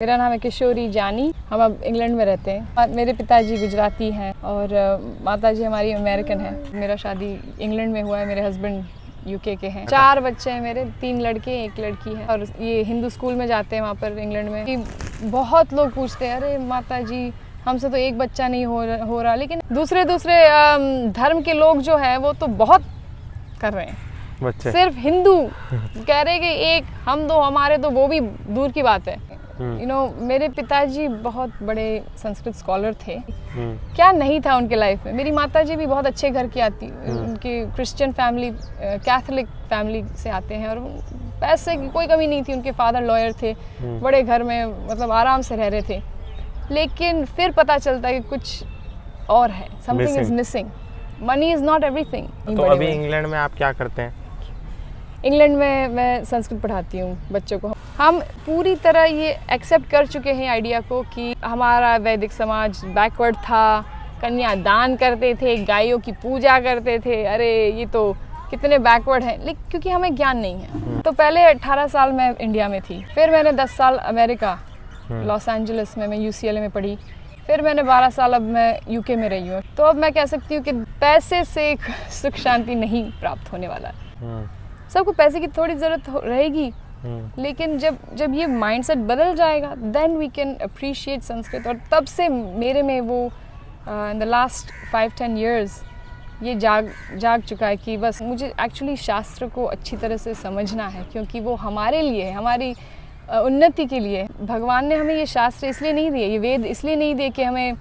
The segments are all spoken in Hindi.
मेरा नाम है किशोरी जानी। हम अब इंग्लैंड में रहते हैं। मेरे पिताजी गुजराती हैं और माताजी हमारी अमेरिकन है। मेरा शादी इंग्लैंड में हुआ है। मेरे हस्बैंड यूके के हैं। 4 बच्चे हैं मेरे, 3 लड़के 1 लड़की है। और ये हिंदू स्कूल में जाते हैं वहाँ पर इंग्लैंड में। कि बहुत लोग पूछते हैं, अरे माताजी हमसे तो एक बच्चा नहीं हो रहा। लेकिन दूसरे धर्म के लोग जो हैं वो तो बहुत कर रहे हैं। बच्चे सिर्फ हिंदू कह रहे कि एक हम दो हमारे, तो वो भी दूर की बात है। मेरे पिताजी बहुत बड़े संस्कृत स्कॉलर थे। क्या नहीं था उनके लाइफ में। मेरी माताजी भी बहुत अच्छे घर की आती, उनकी क्रिश्चियन फैमिली, कैथोलिक फैमिली से आते हैं और पैसे की कोई कमी नहीं थी। उनके फादर लॉयर थे, बड़े घर में मतलब आराम से रह रहे थे। लेकिन फिर पता चलता है कि कुछ और है, something is missing. Money is not everything. तो अभी इंग्लैंड में आप क्या करते हैं? इंग्लैंड में मैं संस्कृत पढ़ाती हूँ बच्चों को। हम पूरी तरह ये एक्सेप्ट कर चुके हैं आइडिया को कि हमारा वैदिक समाज बैकवर्ड था। कन्यादान करते थे, गायों की पूजा करते थे। अरे ये तो कितने बैकवर्ड हैं। लेकिन क्योंकि हमें ज्ञान नहीं है। तो पहले 18 साल मैं इंडिया में थी, फिर मैंने 10 साल अमेरिका लॉस एंजलिस में मैं UCLA में पढ़ी। फिर मैंने 12 साल अब मैं UK में रही हूँ। तो अब मैं कह सकती हूँ कि पैसे से सुख शांति नहीं प्राप्त होने वाला है। सबको पैसे की थोड़ी ज़रूरत रहेगी, लेकिन जब ये माइंडसेट बदल जाएगा then we can appreciate Sanskrit. और तब से मेरे में वो इन द लास्ट 5-10 years ये जाग चुका है कि बस मुझे एक्चुअली शास्त्र को अच्छी तरह से समझना है, क्योंकि वो हमारे लिए है, हमारी उन्नति के लिए। भगवान ने हमें ये शास्त्र इसलिए नहीं दिए, ये वेद इसलिए नहीं दिए कि हमें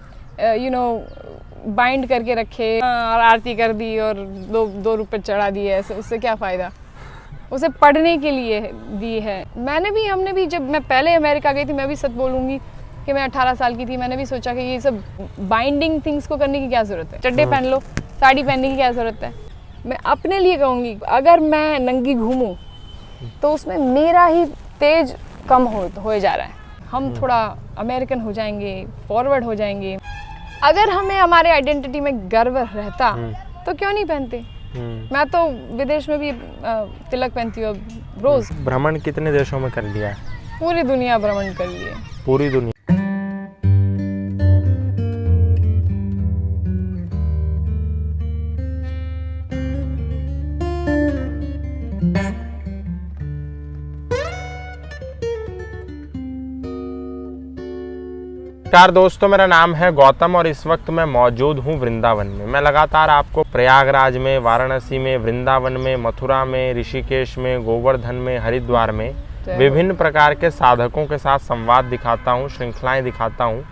बाइंड करके रखे और आरती कर दी और 2 रुपये चढ़ा दिए। ऐसे उससे क्या फ़ायदा। उसे पढ़ने के लिए दी है। हमने भी जब मैं पहले अमेरिका गई थी, मैं भी सच बोलूँगी कि मैं 18 साल की थी, मैंने भी सोचा कि ये सब बाइंडिंग थिंग्स को करने की क्या ज़रूरत है। चड्डे पहन लो, साड़ी पहनने की क्या ज़रूरत है। मैं अपने लिए कहूँगी, अगर मैं नंगी घूमूँ तो उसमें मेरा ही तेज कम हो जा रहा है। हम थोड़ा अमेरिकन हो जाएंगे, फॉरवर्ड हो जाएंगे। अगर हमें हमारे आइडेंटिटी में गर्व रहता तो क्यों नहीं पहनते। मैं तो विदेश में भी तिलक पहनती हूँ अब रोज। भ्रमण कितने देशों में कर लिया है? पूरी दुनिया भ्रमण कर लिए। पूरी दुनिया। नमस्कार दोस्तों, मेरा नाम है गौतम और इस वक्त मैं मौजूद हूँ वृंदावन में। मैं लगातार आपको प्रयागराज में, वाराणसी में, वृंदावन में, मथुरा में, ऋषिकेश में, गोवर्धन में, हरिद्वार में विभिन्न प्रकार के साधकों के साथ संवाद दिखाता हूँ, श्रृंखलाएं दिखाता हूँ।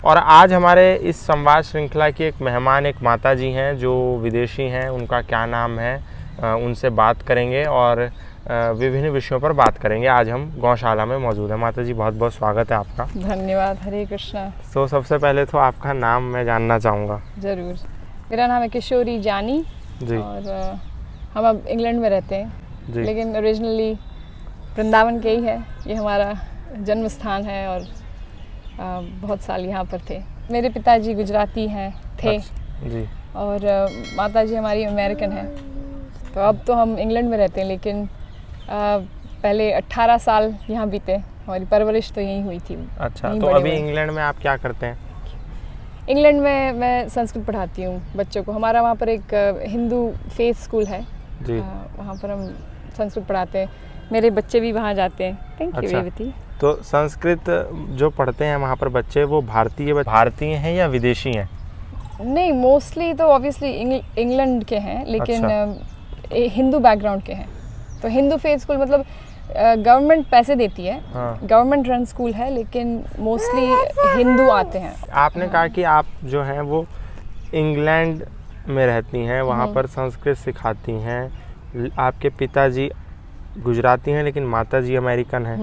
और आज हमारे इस संवाद श्रृंखला की एक मेहमान, एक माता जी हैं जो विदेशी हैं। उनका क्या नाम है, उनसे बात करेंगे और विभिन्न विषयों पर बात करेंगे। आज हम गौशाला में मौजूद हैं। माता जी बहुत बहुत स्वागत है आपका। धन्यवाद। हरे कृष्णा। तो सबसे पहले तो आपका नाम मैं जानना चाहूँगा। ज़रूर। मेरा नाम है किशोरी जानी जी। और हम अब इंग्लैंड में रहते हैं जी। लेकिन ओरिजिनली वृंदावन के ही है। ये हमारा जन्म स्थान है और बहुत साल यहाँ पर थे। मेरे पिताजी गुजराती थे जी। और माताजी हमारी अमेरिकन है। तो अब तो हम इंग्लैंड में रहते हैं, लेकिन पहले 18 साल यहाँ बीते। हमारी परवरिश तो यहीं हुई थी। अच्छा, तो अभी इंग्लैंड में आप क्या करते हैं? इंग्लैंड में मैं संस्कृत पढ़ाती हूँ बच्चों को। हमारा वहाँ पर एक हिंदू फेथ स्कूल है जी। वहाँ पर हम संस्कृत पढ़ाते हैं। मेरे बच्चे भी वहाँ जाते हैं। Thank you Revathi. तो संस्कृत जो पढ़ते हैं वहाँ पर बच्चे, वो भारतीय हैं या विदेशी हैं? नहीं, मोस्टली तो ऑब्वियसली इंग्लैंड के हैं, लेकिन हिंदू बैकग्राउंड के हैं। तो हिंदू फेथ स्कूल मतलब गवर्नमेंट पैसे देती है। गवर्नमेंट रन स्कूल है, लेकिन मोस्टली हिंदू आते हैं। आपने कहा कि आप जो हैं वो इंग्लैंड में रहती हैं, वहाँ पर संस्कृत सिखाती हैं। आपके पिताजी गुजराती हैं लेकिन माताजी अमेरिकन हैं।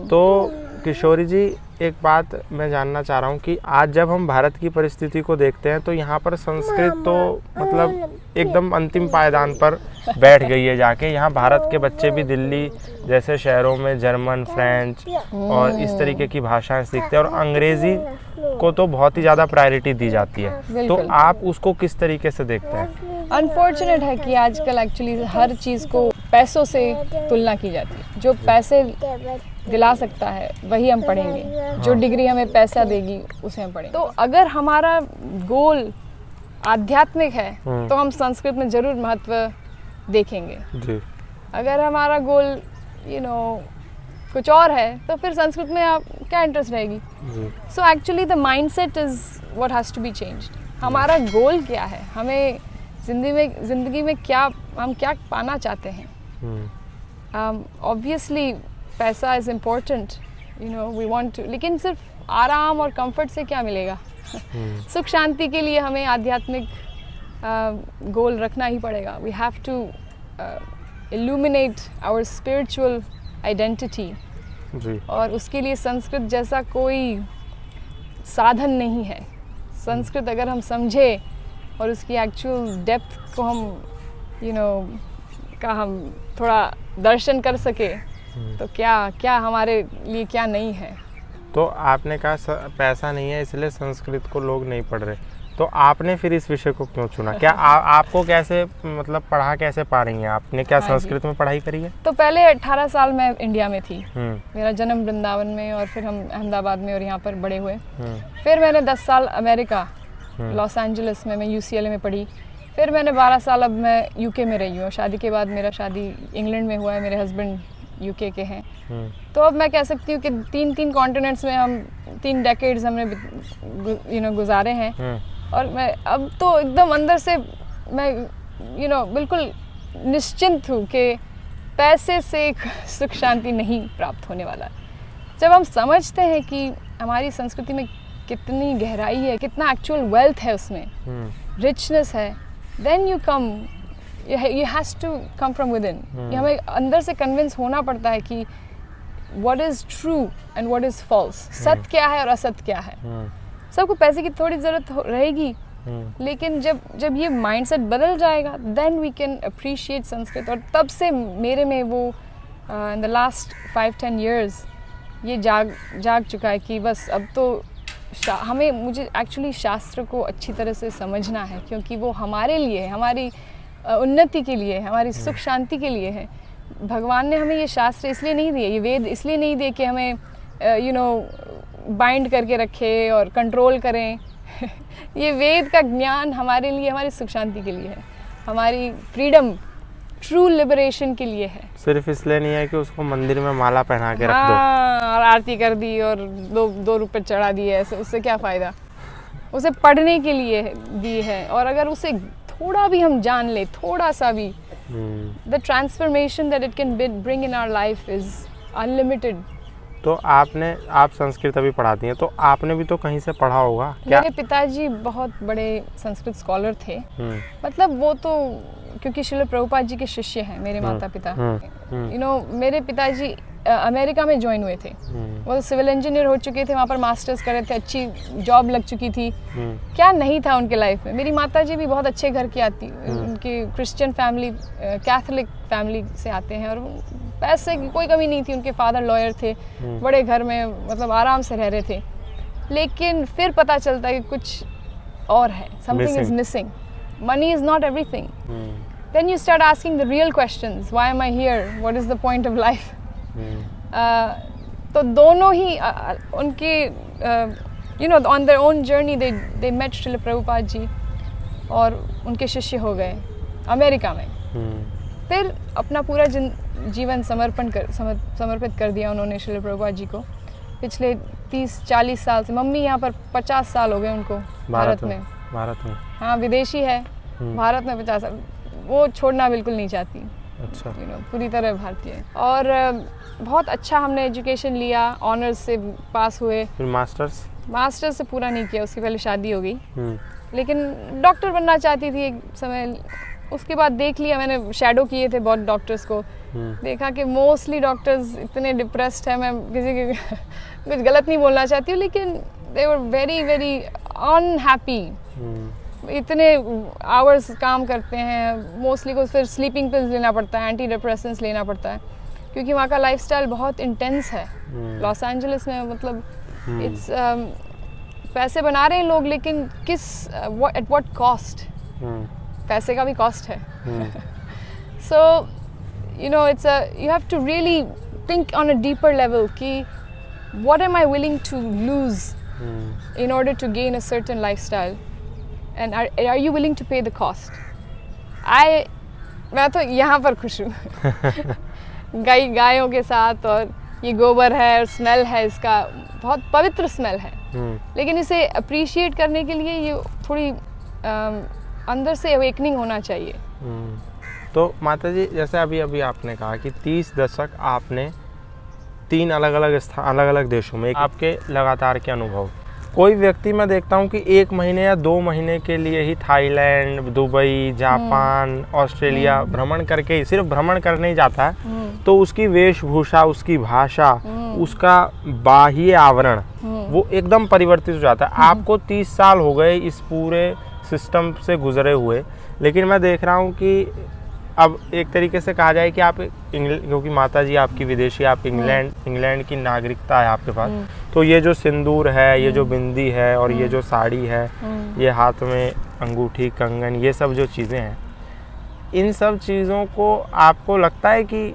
तो किशोरी जी, एक बात मैं जानना चाह रहा हूँ कि आज जब हम भारत की परिस्थिति को देखते हैं तो यहाँ पर संस्कृत तो मतलब एकदम अंतिम पायदान पर बैठ गई है जाके। यहाँ भारत के बच्चे भी दिल्ली जैसे शहरों में जर्मन, फ्रेंच और इस तरीके की भाषाएं सीखते हैं और अंग्रेजी को तो बहुत ही ज़्यादा प्रायोरिटी दी जाती है। तो आप उसको किस तरीके से देखते हैं? अनफॉर्चुनेट है कि आजकल एक्चुअली हर चीज़ को पैसों से तुलना की जाती है। जो पैसे दिला सकता है वही हम पढ़ेंगे, जो डिग्री हमें पैसा देगी उसे हम पढ़ेंगे। तो अगर हमारा गोल आध्यात्मिक है तो हम संस्कृत में ज़रूर महत्व देखेंगे जी। अगर हमारा गोल कुछ और है तो फिर संस्कृत में आप क्या इंटरेस्ट रहेगी। So actually the mindset is what has to be changed. हमारा गोल क्या है, हमें ज़िंदगी में हम क्या पाना चाहते हैं। ऑब्वियसली पैसा is important, we want to, लेकिन सिर्फ आराम और कंफर्ट से क्या मिलेगा। सुख शांति के लिए हमें आध्यात्मिक गोल रखना ही पड़ेगा। We have to illuminate our spiritual identity, और उसके लिए संस्कृत जैसा कोई साधन नहीं है। संस्कृत अगर हम समझे और उसकी एक्चुअल डेप्थ को हम थोड़ा दर्शन कर सके तो क्या हमारे लिए क्या नहीं है। तो आपने कहा पैसा नहीं है इसलिए संस्कृत को लोग नहीं पढ़ रहे, तो आपने फिर इस विषय को क्यों चुना? क्या आपको कैसे मतलब पढ़ा कैसे पा रही हैं? आपने क्या संस्कृत में पढ़ाई करी है? तो पहले 18 साल मैं इंडिया में थी, मेरा जन्म वृंदावन में, और फिर हम अहमदाबाद में और यहाँ पर बड़े हुए। फिर मैंने 10 साल अमेरिका लॉस एंजलिस में मैं UCLA में पढ़ी। फिर मैंने 12 साल अब मैं UK में रही हूँ। शादी के बाद मेरा शादी इंग्लैंड में हुआ है, मेरे हस्बैंड UK के हैं। तो अब मैं कह सकती हूँ कि 3 कॉन्टिनेंट्स में हम 3 डेकेड्स हमने गुजारे हैं। और मैं अब तो एकदम अंदर से मैं बिल्कुल निश्चिंत हूँ कि पैसे से सुख शांति नहीं प्राप्त होने वाला। जब हम समझते हैं कि हमारी संस्कृति में कितनी गहराई है, कितना एक्चुअल वेल्थ है उसमें, रिचनेस है, then you has to come from within. हमें अंदर से कन्विंस होना पड़ता है कि what is true and what is false, सत्य क्या है और असत्य क्या है। सबको पैसे की थोड़ी ज़रूरत रहेगी, लेकिन जब ये माइंडसेट बदल जाएगा then we can appreciate Sanskrit. और तब से मेरे में वो इन द लास्ट 5-10 years ये जाग चुका है कि बस अब तो मुझे एक्चुअली शास्त्र को अच्छी तरह से समझना है, क्योंकि वो हमारे लिए है, हमारी उन्नति के लिए है, हमारी सुख शांति के लिए है। भगवान ने हमें ये शास्त्र इसलिए नहीं दिए, ये वेद इसलिए नहीं दिए कि हमें बाइंड करके रखे और कंट्रोल करें। ये वेद का ज्ञान हमारे लिए, हमारी सुख शांति के लिए है, हमारी फ्रीडम, ट्रू लिबरेशन के लिए है। सिर्फ इसलिए नहीं है कि उसको मंदिर में माला पहना के रख दो और आरती कर दी और 2 रुपए चढ़ा दिए, ऐसे उससे क्या फ़ायदा। उसे पढ़ने के लिए दी है, और अगर उसे थोड़ा भी हम जान ले, थोड़ा सा भी, the transformation that it can bring in our life is unlimited. तो आप संस्कृत अभी पढ़ाती हैं, तो आपने भी तो कहीं से पढ़ा होगा क्या? मेरे पिताजी बहुत बड़े संस्कृत स्कॉलर थे। मतलब वो तो क्योंकि श्रील प्रभुपाद जी के शिष्य हैं मेरे माता पिता। मेरे पिताजी अमेरिका में ज्वाइन हुए थे, वो सिविल इंजीनियर हो चुके थे, वहाँ पर मास्टर्स कर रहे थे, अच्छी जॉब लग चुकी थी। क्या नहीं था उनके लाइफ में। मेरी माता जी भी बहुत अच्छे घर की आती, उनकी क्रिश्चियन फैमिली, कैथोलिक फैमिली से आते हैं, और पैसे की कोई कमी नहीं थी। उनके फादर लॉयर थे, बड़े घर में, मतलब आराम से रह रहे थे। लेकिन फिर पता चलता है कि कुछ और है, something is missing, money is not everything. Then you start asking the real questions, why am I here, what is the point of life. तो दोनों ही उनके on their own journey they met Srila Prabhupada ji, और उनके शिष्य हो गए अमेरिका में। फिर अपना पूरा जीवन समर्पित कर दिया उन्होंने श्रील प्रभुपाद जी को। पिछले 30-40 साल से, मम्मी यहाँ पर 50 साल हो गए उनको भारत में। हाँ, विदेशी है, भारत में 50 साल, वो छोड़ना बिल्कुल नहीं चाहती। अच्छा। पूरी तरह भारतीय। और बहुत अच्छा हमने एजुकेशन लिया, ऑनर्स से पास हुए। फिर मास्टर्स से पूरा नहीं किया, उसके पहले शादी हो गई। लेकिन डॉक्टर बनना चाहती थी एक समय। उसके बाद देख लिया मैंने, शैडो किए थे बहुत डॉक्टर्स को, देखा कि मोस्टली डॉक्टर्स इतने डिप्रेस्ड है। मैं किसी के कुछ गलत नहीं बोलना चाहती हूँ, लेकिन दे वर वेरी वेरी अनहैप्पी। इतने आवर्स काम करते हैं, मोस्टली को फिर स्लीपिंग पिल्स लेना पड़ता है, एंटी डिप्रेसेंट्स लेना पड़ता है, क्योंकि वहाँ का लाइफस्टाइल बहुत इंटेंस है। लॉस एंजलिस में मतलब इट्स पैसे बना रहे हैं लोग, लेकिन एट व्हाट कॉस्ट। पैसे का भी कॉस्ट है। सो you have to really think on a deeper level कि what am I willing to lose in order to gain a certain lifestyle, and are you willing to pay the cost? मैं तो यहाँ पर खुश हूँ गायों के साथ, और ये गोबर है और स्मेल है, इसका बहुत पवित्र स्मेल है, लेकिन इसे अप्रिशिएट करने के लिए ये थोड़ी अंदर से अवेकनिंग होना चाहिए। तो माता जी, जैसे अभी आपने कहा कि 30 दशक आपने 3 अलग अलग देशों में, आपके लगातार के अनुभव, कोई व्यक्ति मैं देखता हूँ कि 1 महीने या 2 महीने के लिए ही थाईलैंड, दुबई, जापान, ऑस्ट्रेलिया भ्रमण करके ही, सिर्फ भ्रमण करने ही जाता है, तो उसकी वेशभूषा, उसकी भाषा, उसका बाह्य आवरण वो एकदम परिवर्तित हो जाता है। आपको 30 साल हो गए इस पूरे सिस्टम से गुजरे हुए, लेकिन मैं देख रहा हूँ कि अब एक तरीके से कहा जाए कि आप क्योंकि माता जी आपकी विदेशी, आप इंग्लैंड की नागरिकता है आपके पास, तो ये जो सिंदूर है, ये जो बिंदी है, और ये जो साड़ी है, ये हाथ में अंगूठी, कंगन, ये सब जो चीज़ें हैं, इन सब चीज़ों को आपको लगता है कि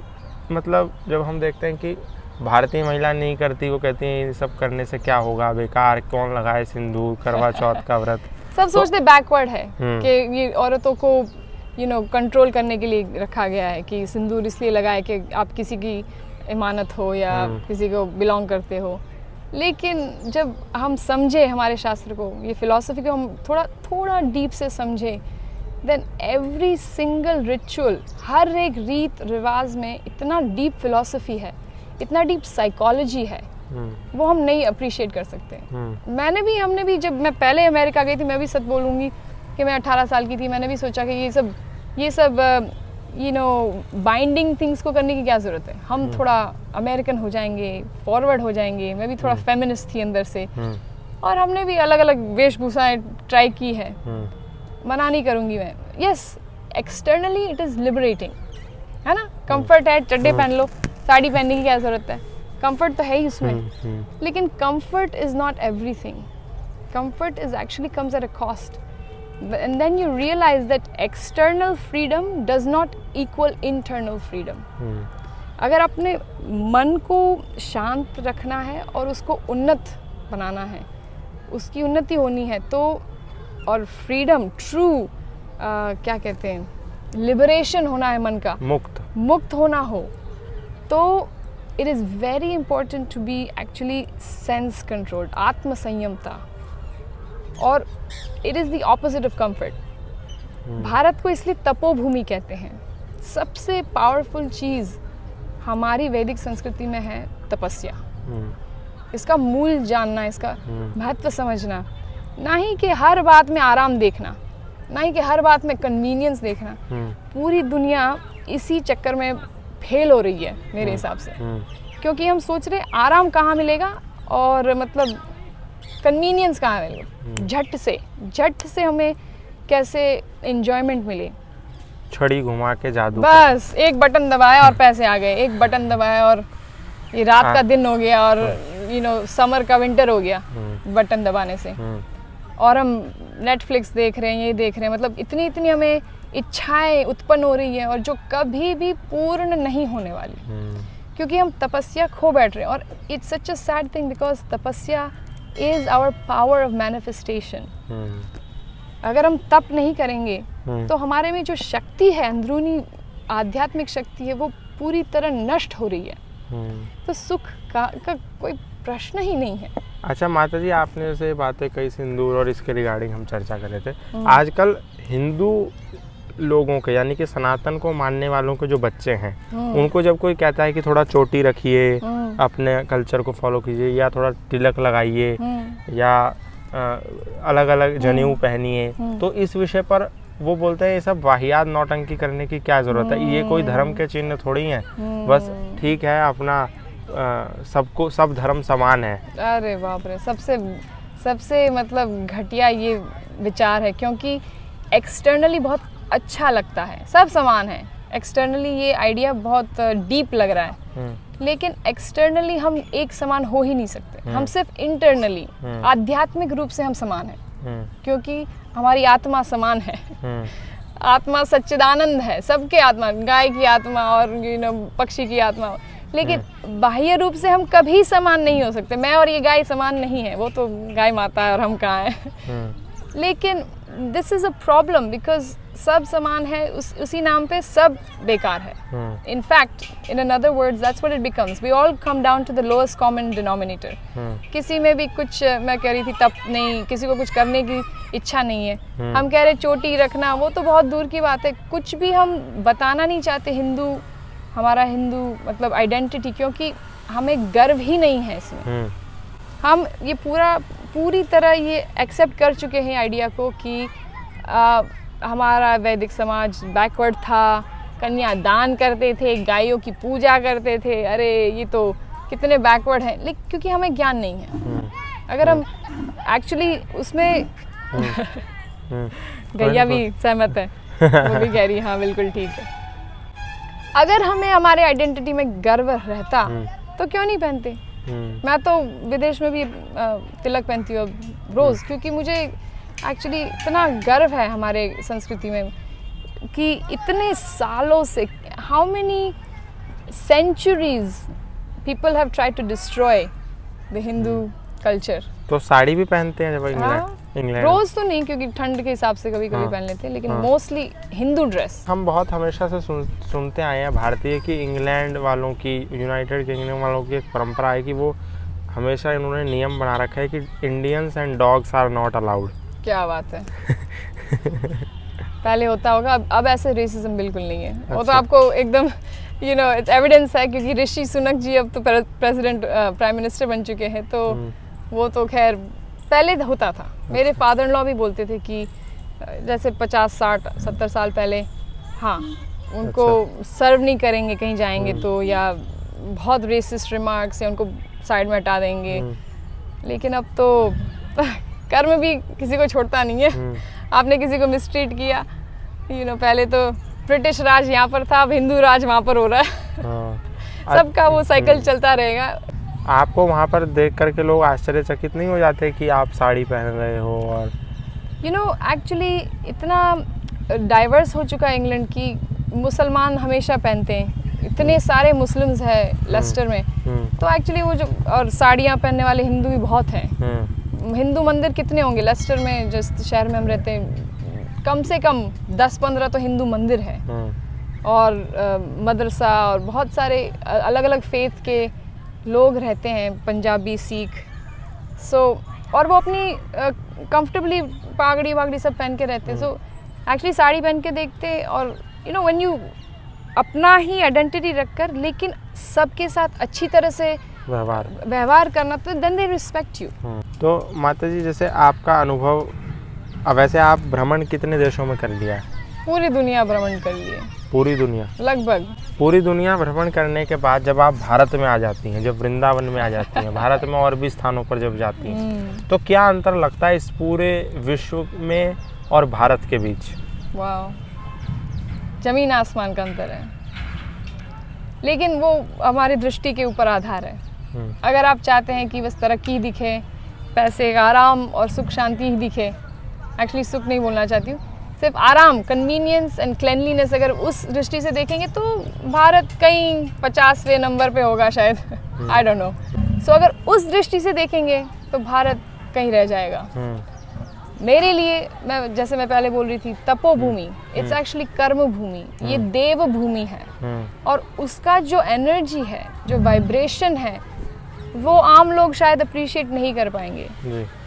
मतलब जब हम देखते हैं कि भारतीय महिला नहीं करती, वो कहती हैं ये सब करने से क्या होगा, बेकार, कौन लगाए सिंदूर, करवा चौथ का व्रत, सब सोचते बैकवर्ड है कि ये औरतों को कंट्रोल करने के लिए रखा गया है कि सिंदूर इसलिए लगाए कि आप किसी की इमानत हो या किसी को बिलोंग करते हो। लेकिन जब हम समझे हमारे शास्त्र को, ये फिलॉसफी को हम थोड़ा डीप से समझे, देन एवरी सिंगल रिचुअल, हर एक रीत रिवाज में इतना डीप फिलॉसफी है, इतना डीप साइकोलॉजी है, वो हम नहीं अप्रिशिएट कर सकते। हमने भी जब मैं पहले अमेरिका गई थी, मैं भी सच बोलूँगी कि मैं 18 साल की थी, मैंने भी सोचा कि ये सब बाइंडिंग थिंग्स को करने की क्या ज़रूरत है, हम थोड़ा अमेरिकन हो जाएंगे, फॉरवर्ड हो जाएंगे। मैं भी थोड़ा फेमिनिस्ट थी अंदर से, और हमने भी अलग अलग वेशभूषाएं ट्राई की है, मना नहीं करूँगी मैं। Yes, externally it is liberating, है ना, कंफर्ट है, चड्डे पहन लो, साड़ी पहनने की क्या ज़रूरत है, कंफर्ट तो है ही उसमें। लेकिन comfort is not everything, comfort is actually comes at a cost. And then you realize that external freedom does not equal internal freedom. अगर अपने मन को शांत रखना है और उसको उन्नत बनाना है, उसकी उन्नति होनी है, तो और फ्रीडम, ट्रू क्या कहते हैं, लिबरेशन होना है मन का, मुक्त होना हो, तो it is very important to be actually sense controlled, आत्म संयमता, और it is the opposite of comfort. Bharat को इसलिए तपोभूमि कहते हैं। सबसे पावरफुल चीज़ हमारी वैदिक संस्कृति में है तपस्या। इसका मूल जानना, इसका महत्व समझना, ना ही कि हर बात में आराम देखना, ना ही कि हर बात में कन्वीनियंस देखना। पूरी दुनिया इसी चक्कर में फेल हो रही है मेरे हिसाब से, क्योंकि हम सोच रहे आराम कहाँ मिलेगा और मतलब कन्वीनियंस कहाँ मिलेगा, झट से हमें कैसे एंजॉयमेंट मिले, छड़ी घुमा के जादू, बस एक बटन दबाया और पैसे आ गए, एक बटन दबाया और ये रात का दिन हो गया, और समर का विंटर हो गया बटन दबाने से। और हम नेटफ्लिक्स देख रहे हैं, ये देख रहे हैं, मतलब इतनी हमें इच्छाएं उत्पन्न हो रही है, और जो कभी भी पूर्ण नहीं होने वाली, क्योंकि हम तपस्या खो बैठ रहे हैं। और it's such a sad thing, because tapasya is our power of manifestation. अगर हम तप नहीं करेंगे तो हमारे में जो शक्ति है, अंदरूनी आध्यात्मिक शक्ति है, वो पूरी तरह नष्ट हो रही है। तो सुख का कोई प्रश्न ही नहीं है। अच्छा माता जी, आपने जैसे बातें कही सिंदूर और इसके रिगार्डिंग हम चर्चा कर रहे थे। आजकल हिंदू लोगों के, यानी कि सनातन को मानने वालों के जो बच्चे हैं, उनको जब कोई कहता है कि थोड़ा चोटी रखिए, अपने कल्चर को फॉलो कीजिए, या थोड़ा तिलक लगाइए, या अलग अलग जनेऊ पहनिए, तो इस विषय पर वो बोलते हैं ये सब वाहियात नौटंकी करने की क्या ज़रूरत है, ये कोई धर्म के चिन्ह थोड़ी हैं, बस ठीक है अपना सबको, सब धर्म समान है। अरे बाप रे, सबसे मतलब घटिया ये विचार है, क्योंकि एक्सटर्नली बहुत अच्छा लगता है, सब समान है, एक्सटर्नली ये आइडिया बहुत डीप लग रहा है, लेकिन एक्सटर्नली हम एक समान हो ही नहीं सकते। हम सिर्फ इंटरनली, आध्यात्मिक रूप से हम समान हैं, क्योंकि हमारी आत्मा समान है, आत्मा सच्चिदानंद है, सबके आत्मा, गाय की आत्मा और पक्षी की आत्मा, लेकिन बाह्य रूप से हम कभी समान नहीं हो सकते। मैं और ये गाय समान नहीं है, वो तो गाय माता है और हम कहाँ हैं। लेकिन this is a problem because सब समान है, उसी नाम पे सब बेकार है। In fact in another words that's what it becomes, we all come down to the lowest common denominator. किसी में भी कुछ, मैं कह रही थी तप नहीं, किसी को कुछ करने की इच्छा नहीं है। हम कह रहे चोटी रखना, वो तो बहुत दूर की बात है। कुछ भी हम बताना नहीं चाहते हिंदू, हमारा हिंदू मतलब आइडेंटिटी, क्योंकि हमें गर्व ही नहीं है इसमें। हम ये पूरी तरह ये एक्सेप्ट कर चुके हैं आइडिया को कि हमारा वैदिक समाज बैकवर्ड था, कन्यादान करते थे, गायों की पूजा करते थे। अरे ये तो कितने बैकवर्ड हैं, लेकिन क्योंकि हमें ज्ञान नहीं है। अगर हम एक्चुअली उसमें गैया भी सहमत है, वो भी कह रही है हाँ बिल्कुल ठीक है। अगर हमें हमारे आइडेंटिटी में गर्व रहता तो क्यों नहीं पहनते। मैं तो विदेश में भी तिलक पहनती हूँ रोज़, क्योंकि मुझे एक्चुअली इतना गर्व है हमारे संस्कृति में कि इतने सालों से, how many centuries people have tried to destroy the Hindu culture. तो साड़ी भी पहनते हैं जब इंग्लैंड? रोज तो नहीं, क्योंकि ठंड के हिसाब से कभी कभी पहन लेते हैं, लेकिन मोस्टली हिंदू ड्रेस। हम बहुत हमेशा से सुनते आए हैं भारतीय कि इंग्लैंड वालों की, यूनाइटेड किंगडम वालों की एक परंपरा है कि वो हमेशा इन्होंने नियम बना रखा है कि Indians and dogs are not allowed. क्या बात है। पहले होता होगा, अब ऐसे रेसिज्म बिल्कुल नहीं है। वो तो आपको एकदम इट्स एविडेंस है, क्योंकि ऋषि सुनक जी अब तो प्रेसिडेंट प्राइम मिनिस्टर बन चुके हैं। तो वो तो खैर पहले होता था। मेरे फादर इन लॉ भी बोलते थे कि जैसे 50, 60, 70 साल पहले, हाँ उनको सर्व नहीं करेंगे कहीं जाएंगे तो, या बहुत रेसिस्ट रिमार्क्स, या उनको साइड में हटा देंगे। लेकिन अब तो कर्म भी किसी को छोड़ता नहीं है। आपने किसी को मिसट्रीट किया, पहले तो ब्रिटिश राज यहाँ पर था, अब हिंदू राज वहाँ पर हो रहा है। सबका वो साइकिल चलता रहेगा। आपको वहाँ पर देख करके लोग आश्चर्यचकित नहीं हो जाते कि आप साड़ी पहन रहे हो? और एक्चुअली इतना डाइवर्स हो चुका है इंग्लैंड की, मुसलमान हमेशा पहनते हैं, इतने सारे मुस्लिम्स हैं लेस्टर में। तो एक्चुअली वो जो, और साड़ियाँ पहनने वाले हिंदू भी बहुत हैं। हिंदू मंदिर कितने होंगे लेस्टर में, जिस शहर में हम रहते हैं, कम से कम 10-15 तो हिंदू मंदिर है, और मदरसा, और बहुत सारे अलग अलग फेथ के लोग रहते हैं, पंजाबी, सिख। और वो अपनी कंफर्टेबली पागड़ी वागड़ी सब पहन के रहते हैं। एक्चुअली साड़ी पहन के देखते, और व्हेन यू अपना ही आइडेंटिटी रखकर, लेकिन सबके साथ अच्छी तरह से व्यवहार करना, तो देन दे रिस्पेक्ट यू। तो माता जी, जैसे आपका अनुभव, वैसे आप भ्रमण कितने देशों में कर लिया है? पूरी दुनिया भ्रमण कर लिए। पूरी दुनिया? लगभग पूरी दुनिया भ्रमण करने के बाद जब आप भारत में आ जाती हैं, जब वृंदावन में आ जाती हैं, भारत में और भी स्थानों पर जब जाती हैं, तो क्या अंतर लगता है इस पूरे विश्व में और भारत के बीच? वाह, जमीन आसमान का अंतर है। लेकिन वो हमारी दृष्टि के ऊपर आधार है। अगर आप चाहते हैं कि बस तरक्की दिखे, पैसे, आराम और सुख शांति ही दिखे, एक्चुअली सुख नहीं बोलना चाहती हूँ, सिर्फ आराम, कन्वीनियंस एंड क्लेनलीनेस, अगर उस दृष्टि से देखेंगे तो भारत कहीं 50वें नंबर पे होगा शायद, आई डोंट नो। सो अगर उस दृष्टि से देखेंगे तो भारत कहीं रह जाएगा। मेरे लिए, जैसे मैं पहले बोल रही थी, तपोभूमि, इट्स एक्चुअली कर्म भूमि, ये देव भूमि है। और उसका जो एनर्जी है, जो वाइब्रेशन है, वो आम लोग शायद अप्रिशिएट नहीं कर पाएंगे।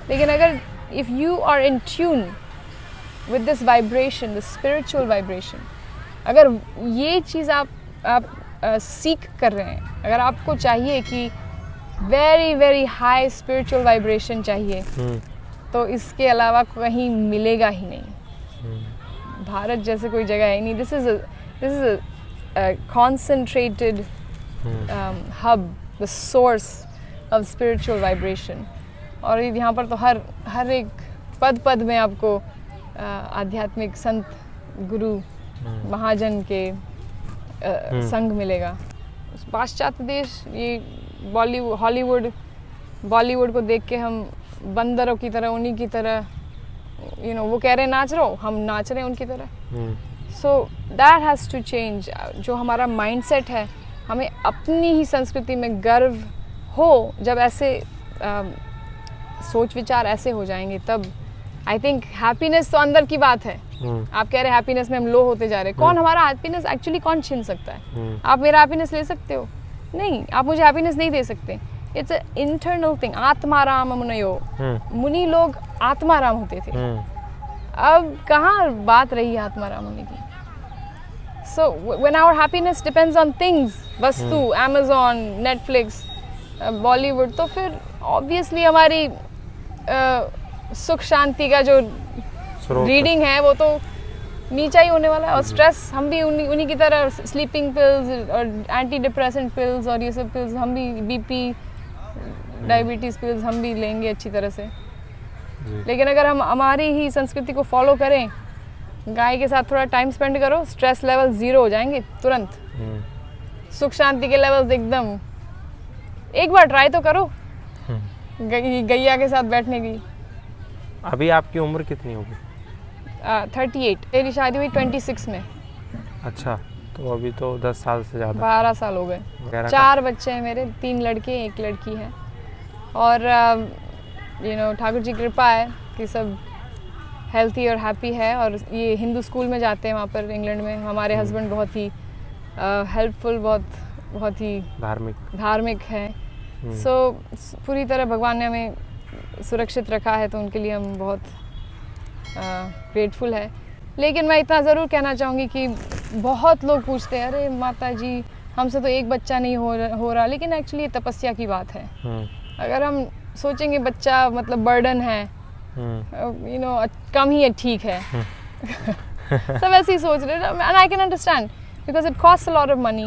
लेकिन अगर if you are in tune with this vibration, the spiritual vibration, अगर ये चीज़ आप सीख कर रहे हैं, अगर आपको चाहिए कि very very high spiritual vibration चाहिए, तो इसके अलावा कहीं मिलेगा ही नहीं। भारत जैसे कोई जगह है नहीं। this is a concentrated hub, the source of spiritual vibration। और यहाँ पर तो हर एक पद में आपको आध्यात्मिक संत, गुरु, महाजन के संग मिलेगा। पाश्चात्य देश, ये बॉलीवुड को देख के हम बंदरों की तरह, उन्हीं की तरह, वो कह रहे हैं नाच रहो, हम नाच रहे हैं उनकी तरह। So that has to change. जो हमारा माइंडसेट है, हमें अपनी ही संस्कृति में गर्व हो। जब ऐसे सोच विचार ऐसे हो जाएंगे तब आई थिंक हैप्पीनेस तो अंदर की बात है। आप कह रहे हैं हैप्पीनेस में हम लो होते जा रहे हैं। कौन हमारा हैप्पीनेस एक्चुअली कौन छीन सकता है? आप मेरा हैप्पीनेस ले सकते हो? नहीं, आप मुझे हैप्पीनेस नहीं दे सकते। It's a internal thing. आत्माराम मुनयो, मुनि लोग आत्माराम होते थे। अब कहाँ बात रही आत्माराम होने की? So when our happiness depends on things, वस्तु, अमेज़ॉन, नेटफ्लिक्स, बॉलीवुड, तो फिर ऑब्वियसली हमारी सुख शांति का जो रीडिंग है वो तो नीचा ही होने वाला है। और स्ट्रेस हम भी उन्हीं की तरह स्लीपिंग पिल्स और एंटी डिप्रेसेंट पिल्स और ये सब पिल्स हम भी, बीपी, डायबिटीज़ पिल्स हम भी लेंगे अच्छी तरह से। लेकिन अगर हम हमारी ही संस्कृति को फॉलो करें, गाय के साथ थोड़ा टाइम स्पेंड करो, स्ट्रेस लेवल 0 हो जाएंगे तुरंत। सुख शांति के लेवल्स एकदम। एक बार ट्राई तो करो गैया के साथ बैठने की। अभी आपकी उम्र कितनी होगी? 38। मेरी शादी हुई 26 में। अच्छा, तो अभी तो 10 साल से ज़्यादा। 12 साल हो गए। 4 बच्चे हैं मेरे, 3 लड़के 1 लड़की है। और ठाकुर जी की कृपा है कि सब हेल्थी और हैप्पी है। और ये हिंदू स्कूल में जाते हैं वहाँ पर इंग्लैंड में। हमारे हस्बैंड बहुत ही हेल्पफुल, बहुत ही धार्मिक है। सो पूरी तरह भगवान ने हमें सुरक्षित रखा है, तो उनके लिए हम बहुत ग्रेटफुल है। लेकिन मैं इतना ज़रूर कहना चाहूँगी कि बहुत लोग पूछते हैं, अरे माता जी हमसे तो एक बच्चा नहीं हो रहा। लेकिन एक्चुअली ये तपस्या की बात है। अगर हम सोचेंगे बच्चा मतलब बर्डन है, कम ही है, ठीक है। सब ऐसे ही सोच रहे हैं। And I can understand because it cost a lot of money,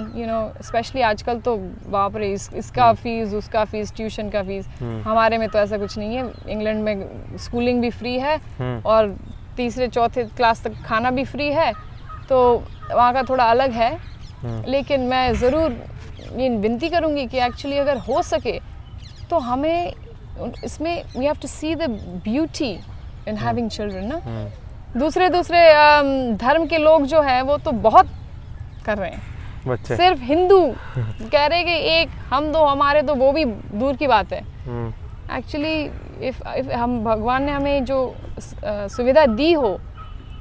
specially आजकल तो बाप रे, इसका फीस, उसका फीस, ट्यूशन का फीस। हमारे में तो ऐसा कुछ नहीं है। इंग्लैंड में स्कूलिंग भी फ्री है और 3-4 क्लास तक खाना भी फ्री है, तो वहाँ का थोड़ा अलग है। लेकिन मैं ज़रूर ये विनती करूँगी कि एक्चुअली अगर हो सके तो हमें इसमें we have to see the beauty in having children ना। दूसरे धर्म के लोग जो हैं वो तो बहुत कर रहे हैं। बच्चे सिर्फ हिंदू कह रहे कि एक हम दो हमारे, तो वो भी दूर की बात है। एक्चुअली इफ हम भगवान ने हमें जो सुविधा दी हो,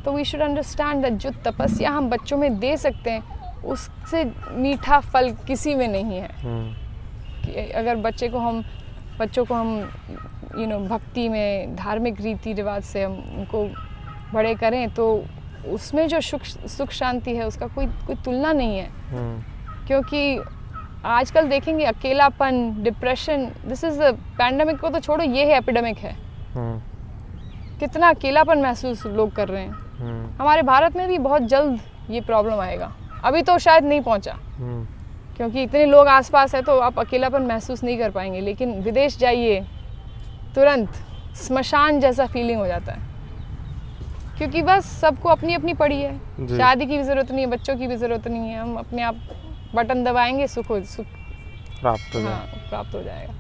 तो वी शुड अंडरस्टैंड दैट जो तपस्या हम बच्चों में दे सकते हैं उससे मीठा फल किसी में नहीं है। कि अगर बच्चों को हम भक्ति में, धार्मिक रीति रिवाज से हम उनको बड़े करें, तो उसमें जो सुख शांति है उसका कोई तुलना नहीं है। क्योंकि आजकल देखेंगे अकेलापन, डिप्रेशन, दिस इज पैंडेमिक को तो छोड़ो, ये है एपिडेमिक है। कितना अकेलापन महसूस लोग कर रहे हैं। हमारे भारत में भी बहुत जल्द ये प्रॉब्लम आएगा। अभी तो शायद नहीं पहुंचा क्योंकि इतने लोग आसपास है, तो आप अकेलापन महसूस नहीं कर पाएंगे। लेकिन विदेश जाइए, तुरंत स्मशान जैसा फीलिंग हो जाता है। क्योंकि बस सबको अपनी अपनी पड़ी है। शादी की भी ज़रूरत नहीं है, बच्चों की भी ज़रूरत नहीं है। हम अपने आप बटन दबाएंगे, सुख प्राप्त हो जाएगा।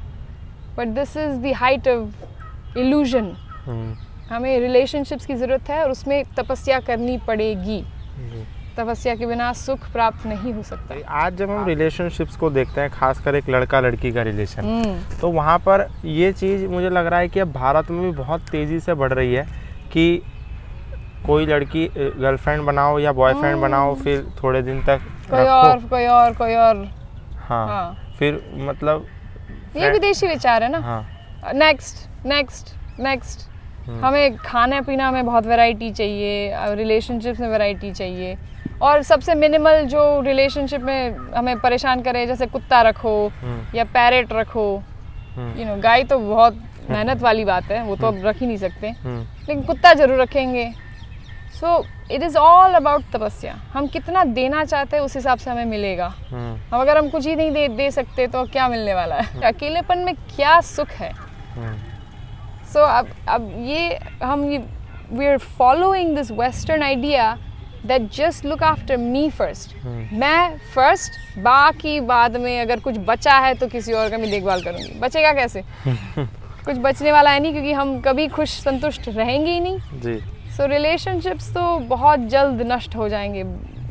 But this is the height of illusion. हमें रिलेशनशिप्स की ज़रूरत है और उसमें तपस्या करनी पड़ेगी। तपस्या के बिना सुख प्राप्त नहीं हो सकता। आज जब हम रिलेशनशिप्स को देखते हैं, खासकर एक लड़का लड़की का रिलेशन, तो वहाँ पर ये चीज़ मुझे लग रहा है कि अब भारत में भी बहुत तेज़ी से बढ़ रही है कि कोई लड़की गर्लफ्रेंड बनाओ या बॉयफ्रेंड बनाओ, फिर थोड़े दिन तक कोई और हाँ। फिर मतलब ये विदेशी विचार है ना। हाँ। नेक्स्ट हमें खाने पीना में बहुत वैरायटी चाहिए, रिलेशनशिप्स में वैरायटी चाहिए। और सबसे मिनिमल जो रिलेशनशिप में हमें परेशान करे, जैसे कुत्ता रखो या पैरेट रखो। गाय तो बहुत मेहनत वाली बात है, वो तो अब रख ही नहीं सकते, लेकिन कुत्ता जरूर रखेंगे। So it is all about तपस्या। हम कितना देना चाहते हैं उस हिसाब से हमें मिलेगा। हम अगर हम कुछ ही नहीं दे सकते तो क्या मिलने वाला है? अकेलेपन में क्या सुख है? सो अब ये हम we are following this western idea that just look after me first. मैं फर्स्ट, बाकी बाद में अगर कुछ बचा है तो किसी और का मैं देखभाल करूँगी। बचेगा कैसे? कुछ बचने वाला है नहीं, क्योंकि हम कभी खुश संतुष्ट रहेंगे ही नहीं। जी। सो रिलेशनशिप्स तो बहुत जल्द नष्ट हो जाएंगे,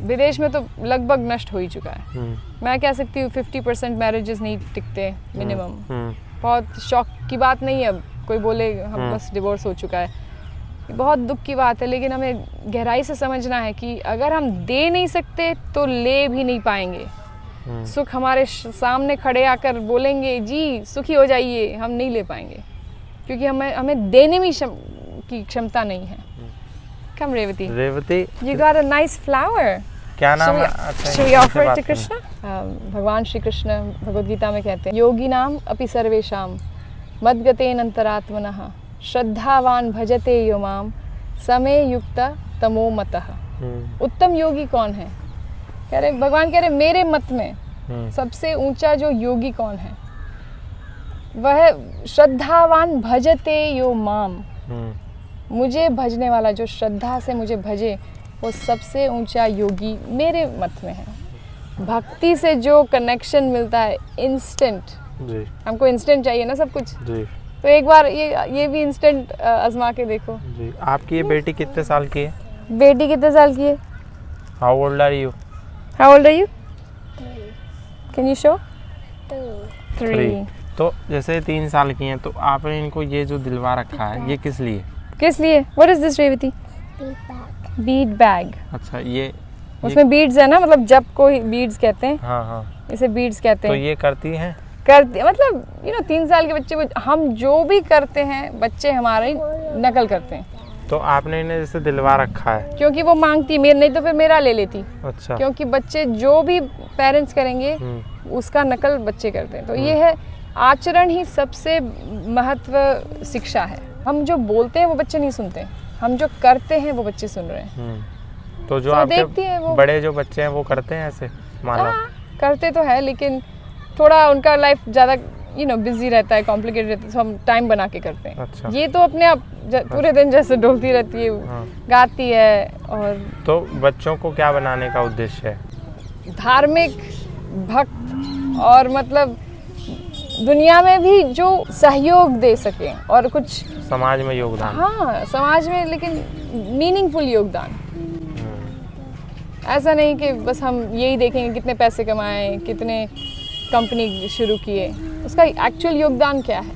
विदेश में तो लगभग नष्ट हो ही चुका है। मैं कह सकती हूँ 50% मैरिजेस नहीं टिकते मिनिमम। बहुत शौक की बात नहीं है, अब कोई बोले हम बस डिवोर्स हो चुका है, ये बहुत दुख की बात है। लेकिन हमें गहराई से समझना है कि अगर हम दे नहीं सकते तो ले भी नहीं पाएंगे। सुख हमारे सामने खड़े आकर बोलेंगे जी सुखी हो जाइए, हम नहीं ले पाएंगे क्योंकि हमें देने में की क्षमता नहीं है। कम Revati, you got a nice flower. क्या नाम है? Should we offer it to Krishna? भगवान श्री कृष्ण भगवद गीता में कहते हैं योगी नाम अपि सर्वेषाम मद्गतेन अंतरात्मनः श्रद्धावान भजते यो माम समे युक्ता तमो मतः। उत्तम योगी कौन है? कह रहे भगवान कह रहे मेरे मत में सबसे ऊंचा जो योगी कौन है? वह श्रद्धावान भजते यो माम, मुझे भजने वाला, जो श्रद्धा से मुझे भजे, वो सबसे ऊंचा योगी मेरे मत में है। भक्ति से जो कनेक्शन मिलता है इंस्टेंट, हमको इंस्टेंट चाहिए ना सब कुछ जी। तो एक बार ये भी इंस्टेंट आजमा के देखो जी। आपकी ये बेटी कितने साल की है? बेटी कितने साल की है? How old are you? How old are you? Can you show? 3. तो जैसे 3 साल की हैं, तो आपने इनको ये जो दिलवा रखा है ये किस लिए? किस लिए? What is this Revathi? Bead bag. अच्छा, ये उसमें बीड्स है ना, मतलब जब कोई बीड्स कहते हैं। हाँ, इसे बीड्स कहते हैं। तो ये करती हैं? करती मतलब 3 साल के बच्चे को हम जो भी करते हैं बच्चे हमारी नकल करते हैं। तो आपने इन्हें जैसे दिलवा रखा है क्योंकि वो मांगती है, नहीं तो फिर मेरा ले लेती। अच्छा। क्योंकि बच्चे जो भी पेरेंट्स करेंगे उसका नकल बच्चे करते हैं। तो ये है, आचरण ही सबसे महत्व शिक्षा है। हम जो बोलते हैं वो बच्चे नहीं सुनते, हम जो करते हैं वो बच्चे सुन रहे हैं। तो जो आपके बड़े जो बच्चे हैं वो करते हैं ऐसे? करते तो है, लेकिन थोड़ा उनका लाइफ ज़्यादा बिजी रहता है, कॉम्प्लिकेटेड रहता है, तो हम टाइम बना के करते हैं। अच्छा। ये तो अपने आप पूरे दिन जैसे डोलती रहती है, गाती है। और तो बच्चों को क्या बनाने का उद्देश्य है? धार्मिक, भक्त, और मतलब दुनिया में भी जो सहयोग दे सके और कुछ समाज में योगदान। हाँ, समाज में, लेकिन मीनिंगफुल योगदान। ऐसा नहीं कि बस हम यही देखेंगे कितने पैसे कमाए, कितने कंपनी शुरू किए, उसका एक्चुअल योगदान क्या है,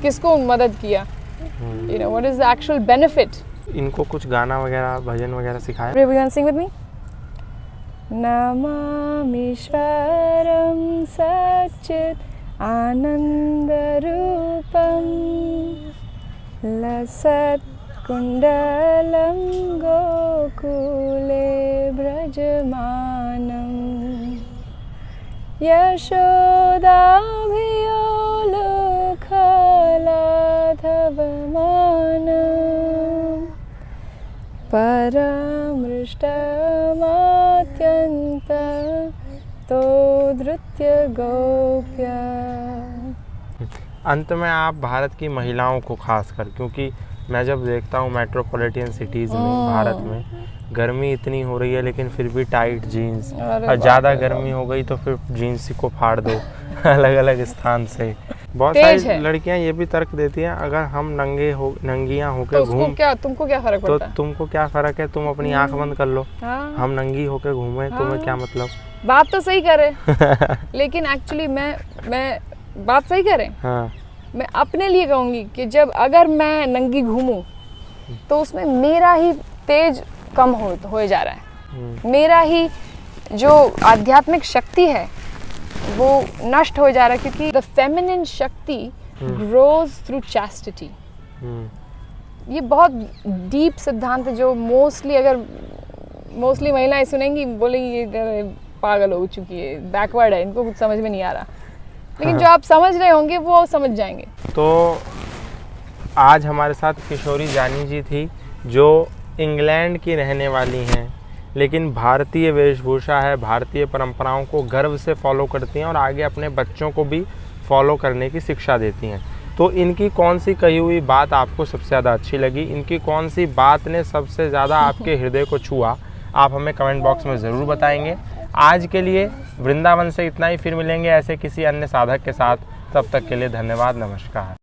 किसको मदद किया, what is the actual benefit. इनको कुछ गाना वगैरह, भजन वगैरह सिखाया? Everyone sing with me. नमामीश्वरं सच्चित् आनन्दरूपं लसत्कुण्डलं गोकुले व्रजमानं यशोदाभियोलखलाधवमानं परमृष्टमात्यन्त तो धृत्य गोप्या। अंत में आप भारत की महिलाओं को खासकर, क्योंकि मैं जब देखता हूँ मेट्रोपॉलिटन सिटीज़ में भारत में गर्मी इतनी हो रही है लेकिन फिर भी टाइट जीन्स, और ज़्यादा गर्मी हो गई तो फिर जीन्स को फाड़ दो अलग अलग स्थान से। बहुत सारी लड़कियां ये भी तर्क देती हैं अगर हम नंगियां होकर घूम, तुमको क्या फर्क पड़ता है? तो तुमको क्या फर्क है, तुम अपनी आंख बंद कर लो। हम नंगी होकर घूमे, तुम्हें क्या मतलब? बात तो सही करे लेकिन एक्चुअली मैं बात सही करे। मैं अपने लिए कहूँगी कि जब अगर मैं नंगी घूमूं तो उसमें मेरा ही तेज कम हो जा रहा है, मेरा ही जो आध्यात्मिक शक्ति है वो नष्ट हो जा रहा है, क्योंकि द फेमिनिन शक्ति ग्रोज थ्रू चैस्टिटी। ये बहुत डीप सिद्धांत है जो मोस्टली महिलाएं सुनेंगी, बोलेंगी ये पागल हो चुकी है, बैकवर्ड है, इनको कुछ समझ में नहीं आ रहा। लेकिन जो आप समझ रहे होंगे वो समझ जाएंगे। तो आज हमारे साथ किशोरी जानी जी थी, जो इंग्लैंड की रहने वाली हैं, लेकिन भारतीय वेशभूषा है, भारतीय परंपराओं को गर्व से फॉलो करती हैं और आगे अपने बच्चों को भी फॉलो करने की शिक्षा देती हैं। तो इनकी कौन सी कही हुई बात आपको सबसे ज़्यादा अच्छी लगी, इनकी कौन सी बात ने सबसे ज़्यादा आपके हृदय को छुआ, आप हमें कमेंट बॉक्स में ज़रूर बताएंगे। आज के लिए वृंदावन से इतना ही, फिर मिलेंगे ऐसे किसी अन्य साधक के साथ। तब तक के लिए धन्यवाद, नमस्कार।